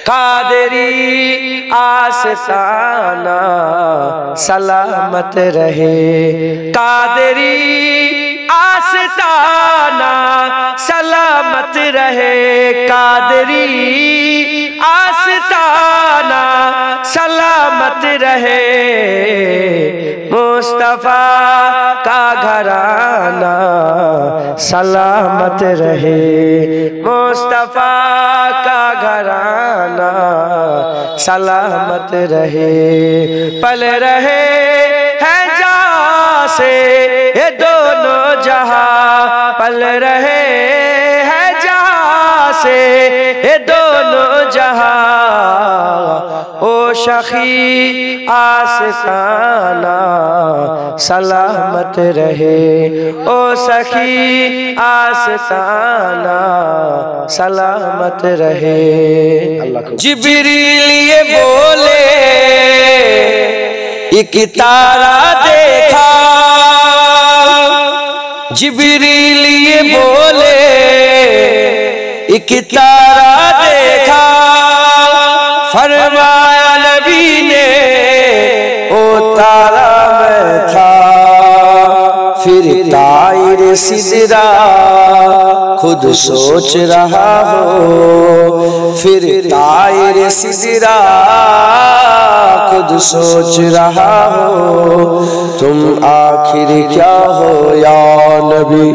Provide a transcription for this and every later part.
कादरी आस्ताना सलामत रहे, कादरी आस्ताना सलामत रहे, कादरी आस्ताना सलामत रहे। मुस्तफा का घराना सलामत रहे, मुस्तफा का घराना सलामत रहे। पल रहे हैं जहाँ से ये दोनों जहाँ, पल रहे हैं जहाँ से ये दोनों जहाँ। ओ शखी आस्ताना सलामत रहे, ओ सखी आस्ताना सलामत रहे। जिब्रील ये बोले एक तारा देखा, जिब्रील ये बोले एक तारा देखा, फरमाया नबी ने ओ तारा मैं था। फिर तायर सिदरा खुद सोच रहा हो, फिर तायर सिदरा खुद सोच रहा हो। तुम आखिर क्या हो या नबी,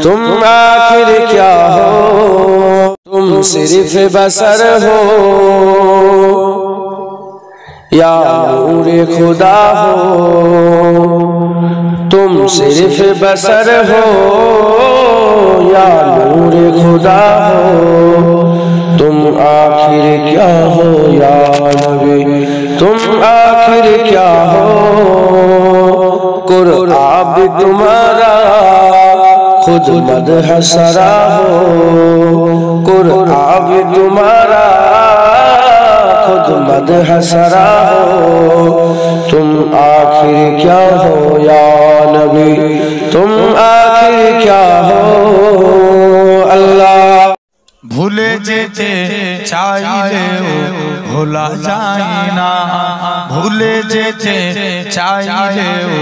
तुम आखिर क्या हो। तुम सिर्फ बसर हो या नूर खुदा हो, तुम सिर्फ बसर हो या नूर खुदा हो। तुम आखिर क्या हो या नबी, तुम आखिर क्या हो। कुरान भी तुम्हारा खुद मदह सरा हो, कुरान भी तुम्हारा खुद मदह सरा हो। तुम आखिर क्या हो या नबी, तुम आखिर क्या हो। अल्लाह भूले जेते चाइलेओ भोला जाए ना, भूले जेते चाइलेओ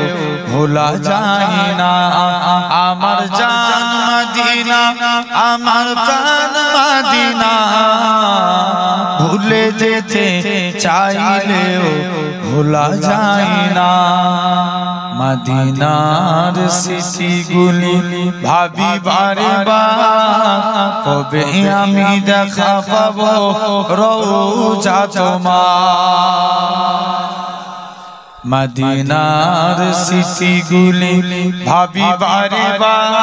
भोला जाए ना। आमार जान मदीना, आमार प्राण मदीना, भूले जेते चाइलेओ भोला जाए ना। मदीनार स्मृतिগুলি ভাবি বারে বার, কবে আমি দেখা পাবো রওজা তোমার। মদিনার স্মৃতিগুলি ভাবি বারে বার,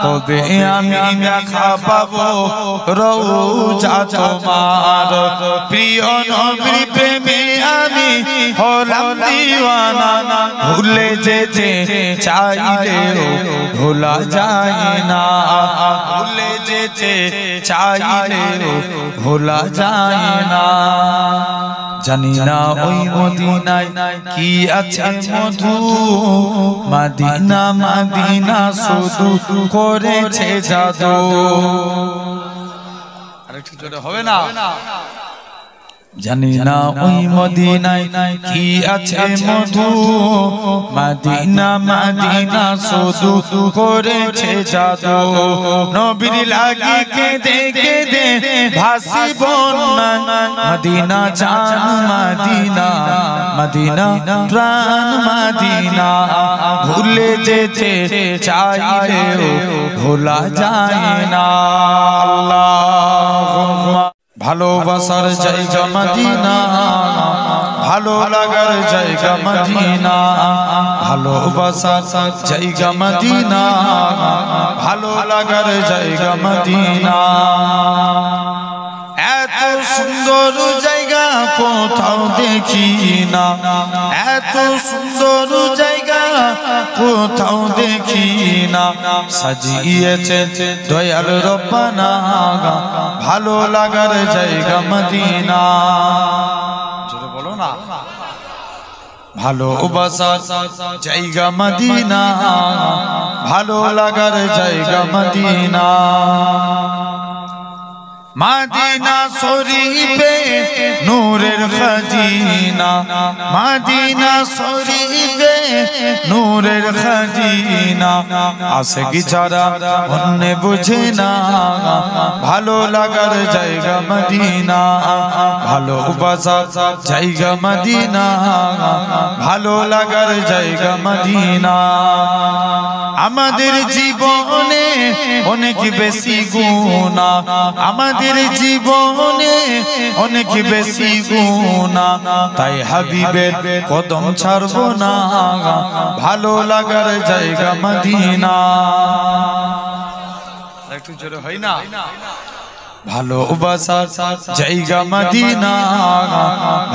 কবে আমি দেখা পাবো রওজা তোমার। প্রিয় নবীর প্রেমে আমি হলাম দিওয়ানা, ভুলে যেতে চাইলেও ভোলা যায় না, ভুলে যেতে চাইলেও ভোলা যায় না। জানি না ওই মদিনায় কি আছে মধু, মদিনা মদিনা শুধু করেছে জাদু। আরেকটু জোরে হবে না? জানি না ওই মদিনায় কি আছে মধু, মদিনা মদিনা শুধু করেছে জাদু। নবীর লাগি কেঁদে কেঁদে ভাসি বন্যা, মদিনা জান মদিনা, মদিনা প্রাণ মদিনা। ভুলে যেতে চাইলেও ভোলা যায় না। আল্লাহুম্মা ভালোবাসার জায়গা মদিনা, ভালো লাগার জায়গা মদিনা, ভালোবাসার জায়গা মদিনা, ভালো লাগার জায়গা মদিনা। এত সুন্দর জায়গা কোথাও দেখি না, এত সুন্দর জায়গা কোথাও দেখি না। সাজিয়েছে দয়াল রব্বানা ভালো লাগার জায়গা মদিনা। জোরে বলো না। ভালোবাসার জায়গা মদিনা, ভালো লাগার জায়গা মদিনা। মদিনা শরীফে নূরের খাজিনা, মদিনা শরীফে নূরের খাজিনা। আশিক ছাড়া অন্য বুঝে না, ভালো লাগার জায়গা মদিনা, ভালোবাসার জায়গা মদিনা, ভালো লাগার জায়গা মদিনা। আমাদের জীবনে অনেক বেশি গুনাহ, আমাদের জীবনে অনেক বেশি গুনাহ, তাই হাবিবের কদম ছাড়বো না, ভালো লাগার জায়গা মদিনা। একটু জোরে হয় না? ভালোবাসার জায়গা মদিনা,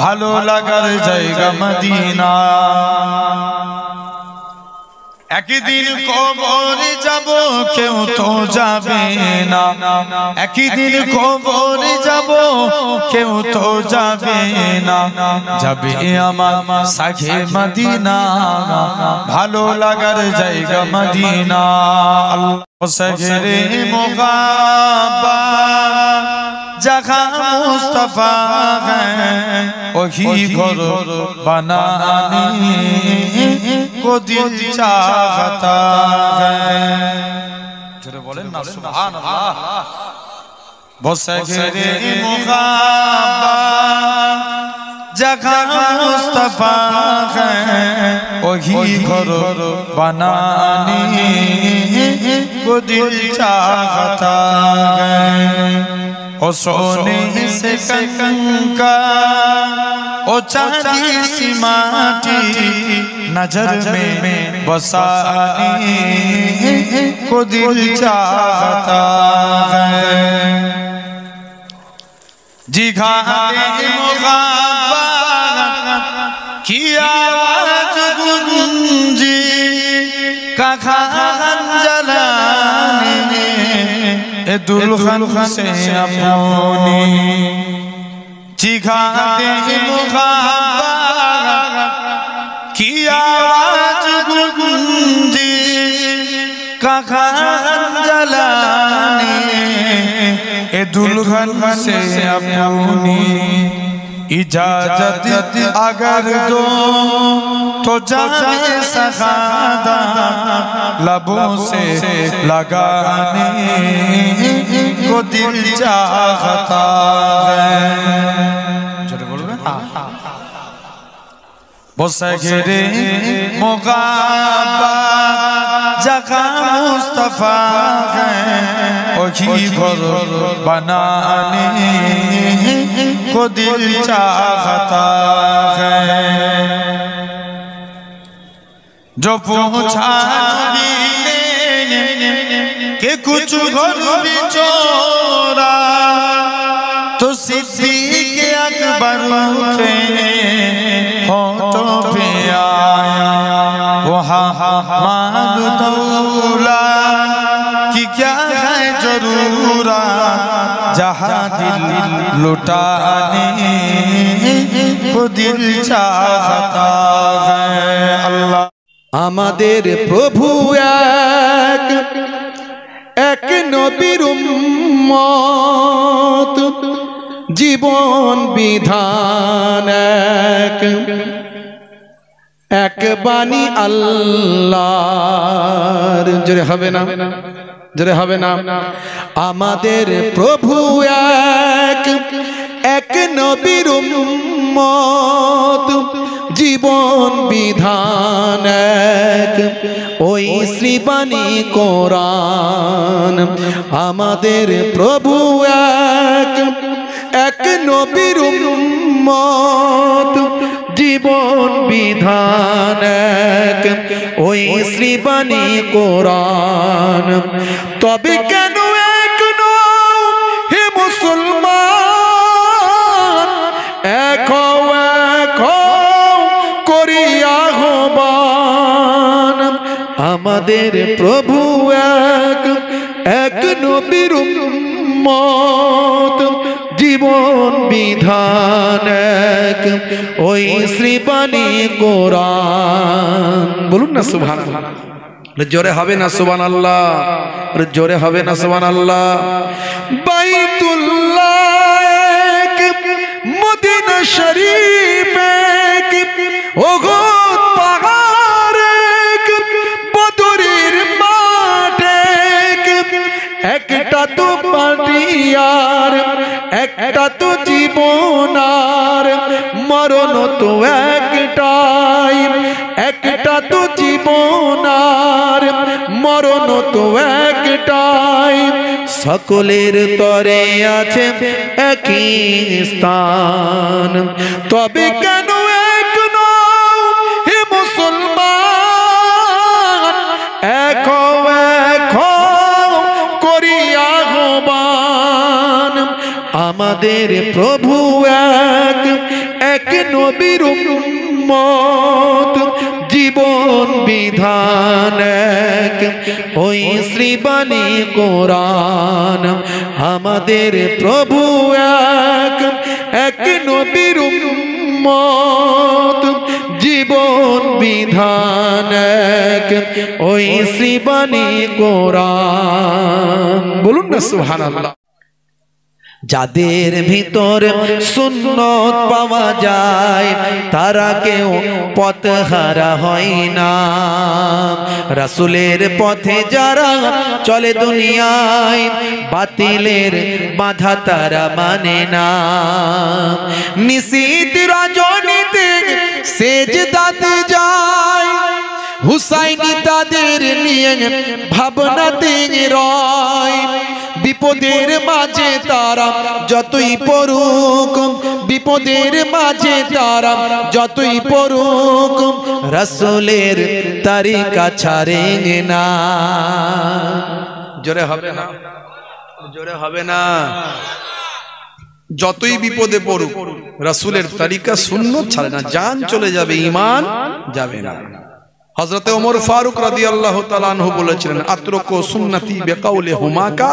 ভালো লাগার জায়গা মদিনা। একদিন কবরে যাব কেউ তো যাবে না, একদিন কবরে যাব কেউ তো যাবে না, যাবে আমার সাখে মদিনা, ভালো লাগার জায়গা মদিনা। আল্লাহ সাগরে মুগাবা जहाँ मुस्तफा है वही घर बनाने को दिल चाहता है। जोरे बोलें ना सुभान अल्लाह। बसगरे मुगाबा जहाँ मुस्तफा है वही घर बनाने को दिल चाहता है। ओ सोने से कंकर ओ चांदी सी माटी नजर में बसाने को दिल चाहता है। जिघारे मुगाबा की आवाज गुंजी का खान जलाने दुल्हन से अपनी, जिघारे मुगाबा की आवाज गुंजी का खान जलाने दुल्हन से अपनी। इजाजत अगर दो तो जाने सखादा लबों से लगाने को दिल चाहता है। बसगरे मुगाबा जहाँ मुस्तफा है वही घर बनाने को दिल चाहता है। जो पूछा नबी ने कि कुछ घर भी चोरा तो सिद्दीक अकबर के होठों पे आया वहाँ मांग दौला कि क्या है जरूरा जहाँ दिल लुटाने को दिल चाहता है। अल्लाह আমাদের প্রভু এক এক নবীর উম্মত, জীবন বিধান এক এক বাণী আল্লাহর। জোরে হবে না? জোরে হবে না? আমাদের প্রভু এক এক নবীর উম্মত, জীবন বিধান এক ওই শ্রীবাণী কোরআন। আমাদের প্রভু এক এক নবীর উম্মত, জীবন বিধান এক ওই শ্রীবাণী কোরআন। তবে কেন এক নও হে মুসলমান, এক করিয়া আহ্বান। আমাদের প্রভু এক এক নবীর উম্মত, জীবন বিধান এক ওই শ্রীবাণী কোরআন। বলুন না সুবহানাল্লাহ। জোরে হবে না সুবহানাল্লাহ? জোরে হবে না সুবহানাল্লাহ? বাইতুল্লাহ দুনিয়ার একটা তো জীবন আর মরণ তো একটাই, একটা তো জীবন আর মরণ তো একটাই, সকলের তরে আছে একই স্থান। তবে কেন এক নও হে মুসলমান, এক করিয়া আহ্বান, আমাদের প্রভু এক, এক নবীর উম্মত, জীবন বিধান এক, ওই শ্রীবাণী কোরআন, আমাদের প্রভু এক, এক নবীর উম্মত, জীবন বিধান এক, ওই শ্রীবাণী কোরআন। বলুন না সুবহানাল্লাহ। যাদের ভিতর সুন্নত পাওয়া যায় তারা কেউ পথহারা হয় না, রাসূলের পথে যারা চলে দুনিয়ায় বাতিলের বাধা তারা মানে না। নিশীত রজনীতে সেজদাতে যায়, হুসাইনি তাদের নিয়ে ভাবনাতে রয়, বিপদের মাঝে তারা যতই পড়ুক, বিপদের মাঝে তারা যতই পড়ুক, রাসূলের তরিকা ছাড়ে না। জোরে হবে না, জোরে হবে না। যতই বিপদে পড়ুক রাসূলের তরিকা সুন্নত ছাড়ে না, জান চলে যাবে ঈমান যাবে না। হযরতে ওমর ফারুক রাদিয়াল্লাহু তাআলা আনহু বলেছিলেন, আতরকু সুন্নতি বিকাউলি হুমাকা,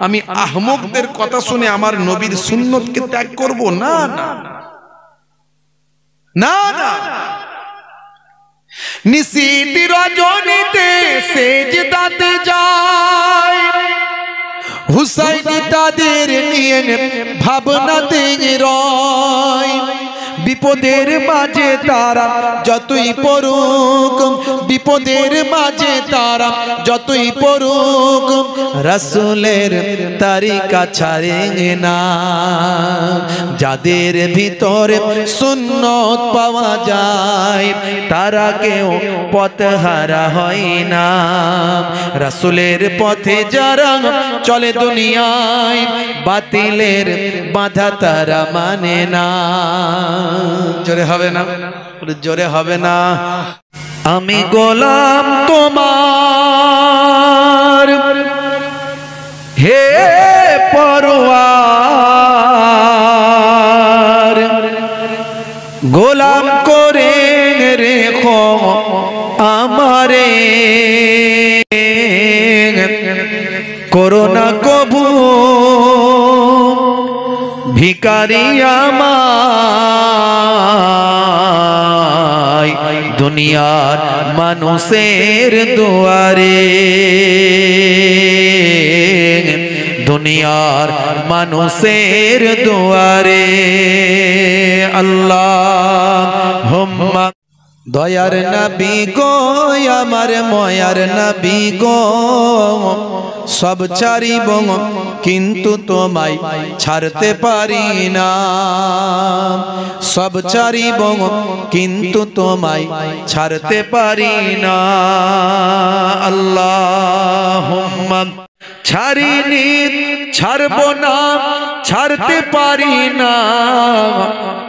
আমি আহমকদের কথা শুনে আমার নবীর সুন্নতকে ত্যাগ করব না, না না না। নিশীত রজনীতে সেজদাতে যায়, হুসাইনি তাদের নিয়ে ভাবনাতে রয়, বিপদের মাঝে তারা যতই পড়ুক, বিপদের মাঝে তারা যতই পড়ুক, রাসূলের তরিকা ছাড়ে না। যাদের ভিতরে সুন্নত পাওয়া যায় তারা কেউ পথহারা হয় না, রাসূলের পথে যারা চলে দুনিয়ায় বাতিলের বাধা তারা মানে না। জোরে হবে না, জোরে হবে না। আমি গোলাম তোমার হে পরওয়ার, গোলাম করে রেখো আমারে, করোনা কবু ভিখারি আমায় দুনিয়ার মানুষের দুয়ারে, দুনিয়ার মানুষের দুয়ারে। আল্লাহুম্মা দয়ার নবী গো আমার ময়ার নবী গো, সব ছাড়িব কিন্তু তোমায় ছাড়তে পারি না, সব ছাড়িব কিন্তু তোমায় ছাড়তে পারি না। আল্লাহুম্মা ছাড়িনি ছাড়ব না, ছাড়তে পারি না,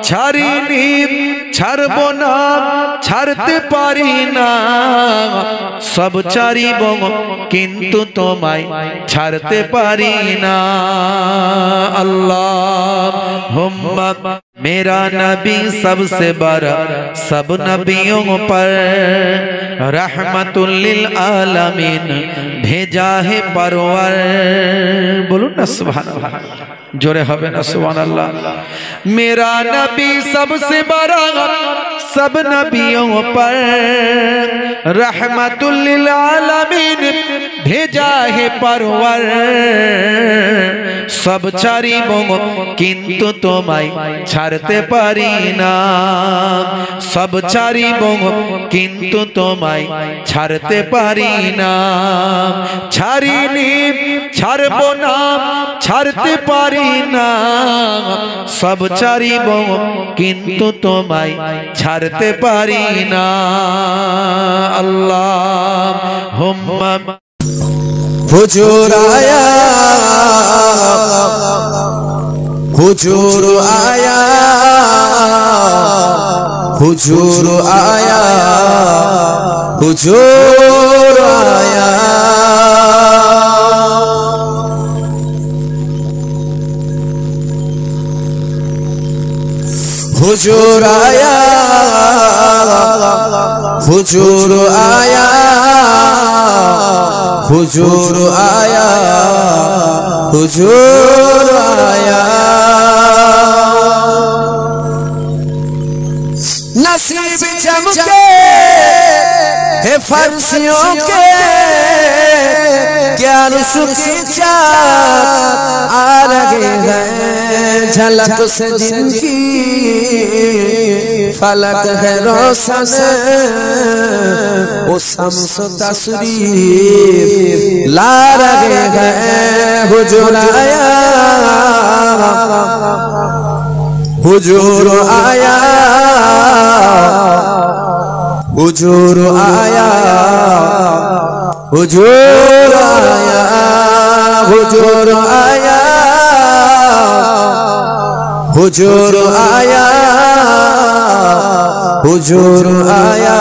ছাড়িনি ছাড়ব না, ছাড়তে পারি না, সব ছাড়িব কিন্তু তোমায় ছাড়তে পারি না। अल्लाहुम्मा मेरा नबी सबसे बड़ा सब नबियों पर रहमतुल लिल आलमीन भेजा है परवर। बोलूं ना सुभान अल्लाह, जोरे हवे ना सुभान अल्लाह। मेरा नबी सबसे बड़ा सब नबियों पर रहमतुल लिल आलमीन भेजा है परवर। सब ছাড়িব কিন্তু তোমায় ছাড়তে পারি না, সব ছাড়িব কিন্তু তোমায় ছাড়তে পারি না। ছাড়িনি ছাড়ব না, ছাড়তে পারি না, সব ছাড়িব কিন্তু তোমায় ছাড়তে পারি না। আল্লাহুম্মা হুজুর আয়া, হুজুর আয়া, হুজুর আয়া, হুজুর আয়া। হুজুর আয়া, হুজুর আয়া, হুজুর আয়া, হুজুর আয়া। नसीब चमके है फर्शियों के, क्या रुस्की चाँद आ रहे हैं झलक से जिनकी, फलक है रोशन वो शम्स तस्रीफ ला रहे हैं। हुजूर आया, हुजूर आया, हुजूर आया, हुजूर आया, हुजूर आया, हुजूर आया, हुजूर आया,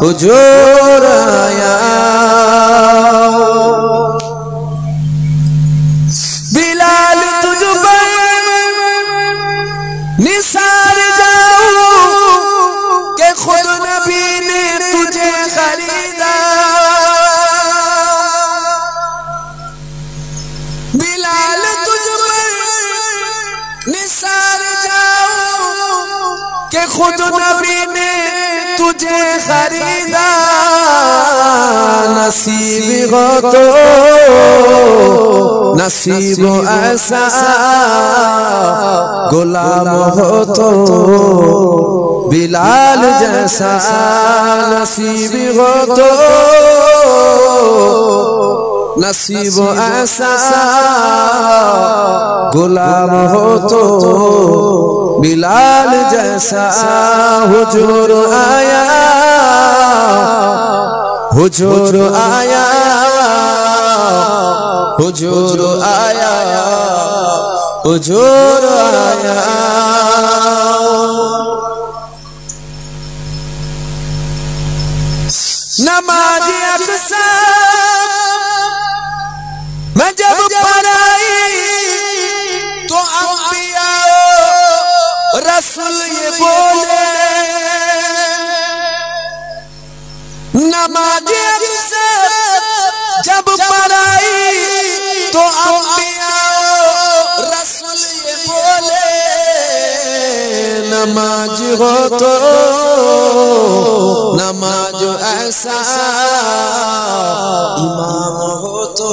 हुजूर आया। बिलाल तुझ पर निसार जाऊं कि खुद नबी ने तुझे खरीदा। बिलाल तुझ पर निसार जाऊं कि खुद नबी ने तुझे खरीदा। नसीब हो तो नसीब ऐसा गुलाम हो तो बिलाल जैसा। नसीब हो तो नसीब ऐसा गुलाम हो तो बिलाल जैसा। हुजूर आया, हुजूर आया, हुजूर आया, हुजूर आया। नमाज अक्सा मैं जब पढ़ाई तो अंबिया रसूल ये बोले। नमाज अक्सा जब पढ़ाई तो अंबिया रसूल ये बोले। नमाज हो तो नमाज ऐसा इमाम हो तो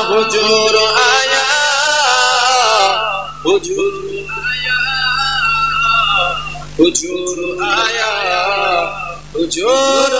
हुजूर आया, हुजूर आया, हुजूर आया, हुजूर